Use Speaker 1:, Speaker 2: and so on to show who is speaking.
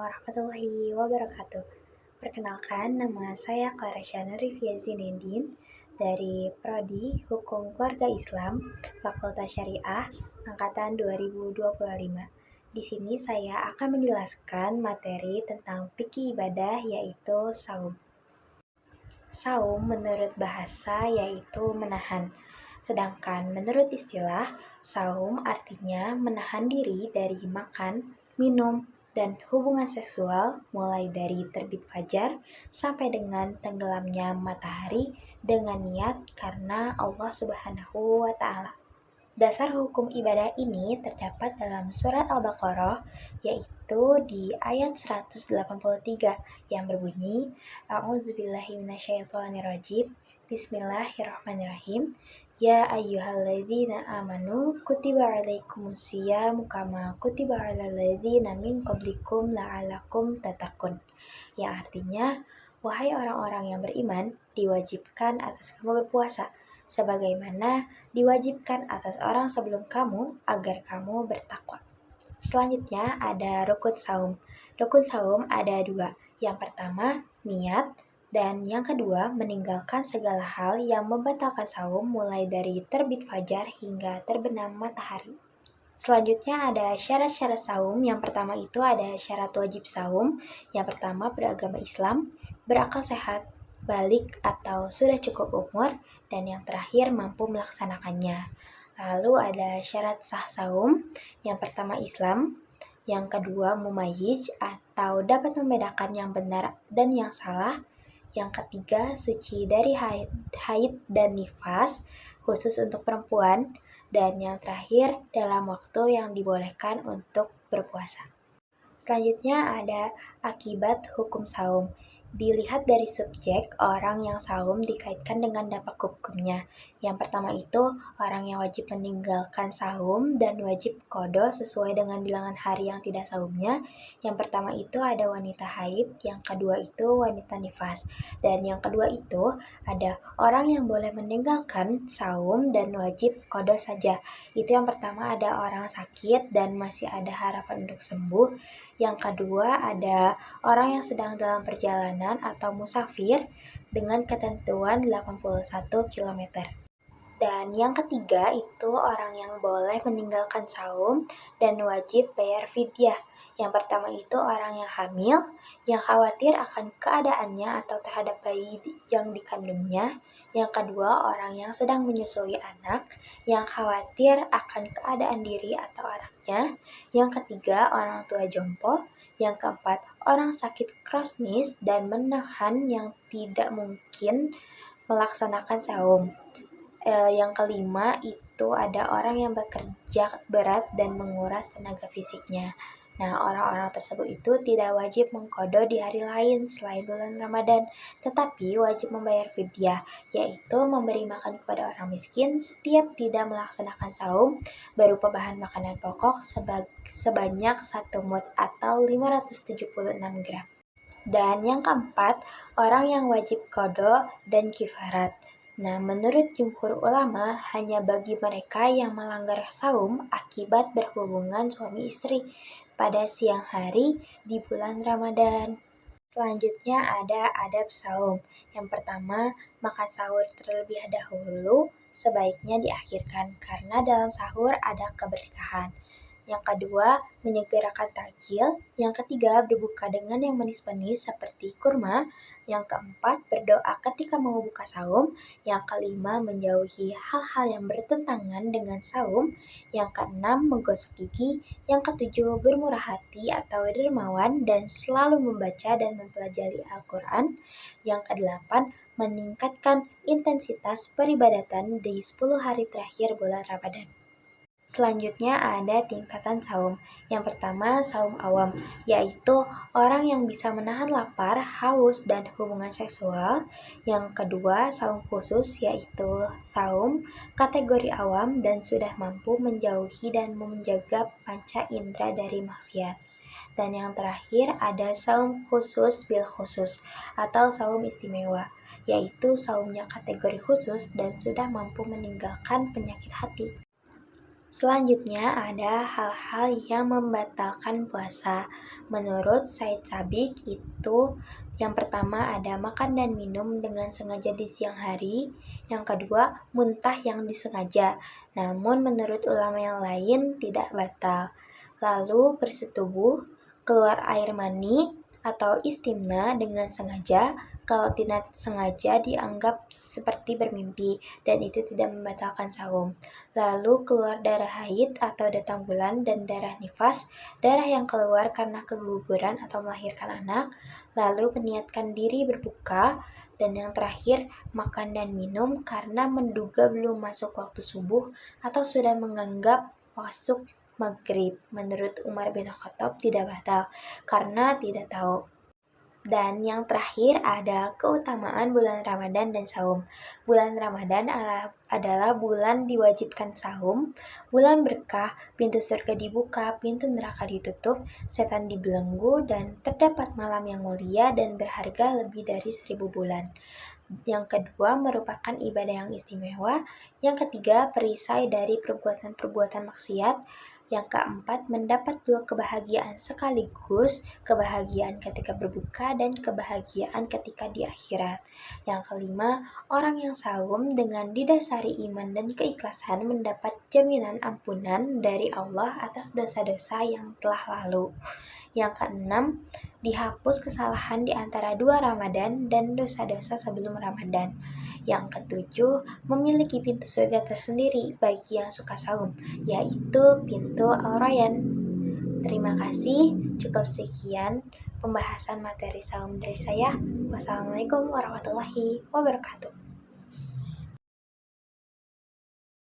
Speaker 1: warahmatullahi wabarakatuh. Perkenalkan, nama saya Clara Nurifia Zinedin dari Prodi Hukum Keluarga Islam, Fakultas Syariah, Angkatan 2025. Di sini saya akan menjelaskan materi tentang fikih ibadah yaitu saum. Saum menurut bahasa yaitu menahan. Sedangkan menurut istilah, saum artinya menahan diri dari makan, minum, dan hubungan seksual mulai dari terbit fajar sampai dengan tenggelamnya matahari dengan niat karena Allah Subhanahu wa Ta'ala. Dasar hukum ibadah ini terdapat dalam surat Al-Baqarah, yaitu di ayat 183 yang berbunyi, A'udzubillahi minasyaitonirrajim, Bismillahirrahmanirrahim, Ya ayyuhalladzina amanu kutiba alaikumusiyam kama kutiba alal ladzina min qablikum la'alakum tatakun. Yang artinya, wahai orang-orang yang beriman, diwajibkan atas kamu berpuasa, sebagaimana diwajibkan atas orang sebelum kamu agar kamu bertakwa. Selanjutnya ada rukun saum. Rukun saum ada dua. Yang pertama, niat. Dan yang kedua, meninggalkan segala hal yang membatalkan saum mulai dari terbit fajar hingga terbenam matahari. Selanjutnya ada syarat-syarat saum. Yang pertama itu ada syarat wajib saum. Yang pertama, beragama Islam, berakal sehat, balik atau sudah cukup umur, dan yang terakhir mampu melaksanakannya. Lalu ada syarat sah saum. Yang pertama Islam, yang kedua mumayyiz atau dapat membedakan yang benar dan yang salah. Yang ketiga, suci dari haid dan nifas, khusus untuk perempuan. Dan yang terakhir, dalam waktu yang dibolehkan untuk berpuasa. Selanjutnya ada akibat hukum saum. Dilihat dari subjek, orang yang saum dikaitkan dengan dampak hukumnya. Yang pertama itu, orang yang wajib meninggalkan saum dan wajib qadha sesuai dengan bilangan hari yang tidak saumnya. Yang pertama itu ada wanita haid, yang kedua itu wanita nifas. Dan yang kedua itu ada orang yang boleh meninggalkan saum dan wajib qadha saja. Itu yang pertama ada orang sakit dan masih ada harapan untuk sembuh. Yang kedua ada orang yang sedang dalam perjalanan atau musafir dengan ketentuan 81 km. Dan yang ketiga itu orang yang boleh meninggalkan saum dan wajib bayar fidyah. Yang pertama itu orang yang hamil, yang khawatir akan keadaannya atau terhadap bayi yang dikandungnya. Yang kedua orang yang sedang menyusui anak, yang khawatir akan keadaan diri atau anaknya. Yang ketiga orang tua jompo. Yang keempat orang sakit kronis dan menahan yang tidak mungkin melaksanakan saum. Yang kelima itu ada orang yang bekerja berat dan menguras tenaga fisiknya. Nah, orang-orang tersebut itu tidak wajib mengqadha di hari lain selain bulan Ramadan, tetapi wajib membayar fidyah, yaitu memberi makan kepada orang miskin setiap tidak melaksanakan saum berupa bahan makanan pokok sebanyak 1 mud atau 576 gram. Dan yang keempat, orang yang wajib qadha dan kifarat. Nah, menurut jumhur ulama, hanya bagi mereka yang melanggar saum akibat berhubungan suami istri pada siang hari di bulan Ramadan. Selanjutnya ada adab saum. Yang pertama, makan sahur terlebih dahulu sebaiknya diakhirkan karena dalam sahur ada keberkahan. Yang kedua, menyegerakan takjil. Yang ketiga, berbuka dengan yang manis-manis seperti kurma. Yang keempat, berdoa ketika mau buka saum. Yang kelima, menjauhi hal-hal yang bertentangan dengan saum. Yang keenam, menggosok gigi. Yang ketujuh, bermurah hati atau dermawan dan selalu membaca dan mempelajari Al-Quran. Yang kedelapan, meningkatkan intensitas peribadatan di 10 hari terakhir bulan Ramadan. Selanjutnya ada tingkatan saum. Yang pertama, saum awam, yaitu orang yang bisa menahan lapar, haus, dan hubungan seksual. Yang kedua, saum khusus, yaitu saum kategori awam dan sudah mampu menjauhi dan menjaga panca indera dari maksiat. Dan yang terakhir ada saum khusus bil khusus atau saum istimewa, yaitu saumnya kategori khusus dan sudah mampu meninggalkan penyakit hati. Selanjutnya ada hal-hal yang membatalkan puasa. Menurut Said Sabiq itu yang pertama ada makan dan minum dengan sengaja di siang hari. Yang kedua, muntah yang disengaja. Namun menurut ulama yang lain tidak batal. Lalu bersetubuh, keluar air mani, atau istimna dengan sengaja. Kalau tidak sengaja dianggap seperti bermimpi dan itu tidak membatalkan saum. Lalu keluar darah haid atau datang bulan dan darah nifas, darah yang keluar karena keguguran atau melahirkan anak. Lalu meniatkan diri berbuka. Dan yang terakhir, makan dan minum karena menduga belum masuk waktu subuh atau sudah menganggap masuk maghrib. Menurut Umar bin Khattab tidak batal karena tidak tahu. Dan yang terakhir ada keutamaan bulan Ramadan dan saum. Bulan Ramadan adalah bulan diwajibkan saum, bulan berkah, pintu surga dibuka, pintu neraka ditutup, setan dibelenggu, dan terdapat malam yang mulia dan berharga lebih dari 1000 bulan. Yang kedua merupakan ibadah yang istimewa. Yang ketiga perisai dari perbuatan-perbuatan maksiat. Yang keempat mendapat 2 kebahagiaan sekaligus, kebahagiaan ketika berbuka dan kebahagiaan ketika di akhirat. Yang kelima, orang yang saum dengan didasari iman dan keikhlasan mendapat jaminan ampunan dari Allah atas dosa-dosa yang telah lalu. Yang keenam, dihapus kesalahan di antara 2 Ramadan dan dosa-dosa sebelum Ramadan. Yang ketujuh, memiliki pintu surga tersendiri bagi yang suka saum, yaitu pintu Al-Rayyan. Terima kasih, cukup sekian pembahasan materi saum dari saya. Wassalamualaikum warahmatullahi wabarakatuh.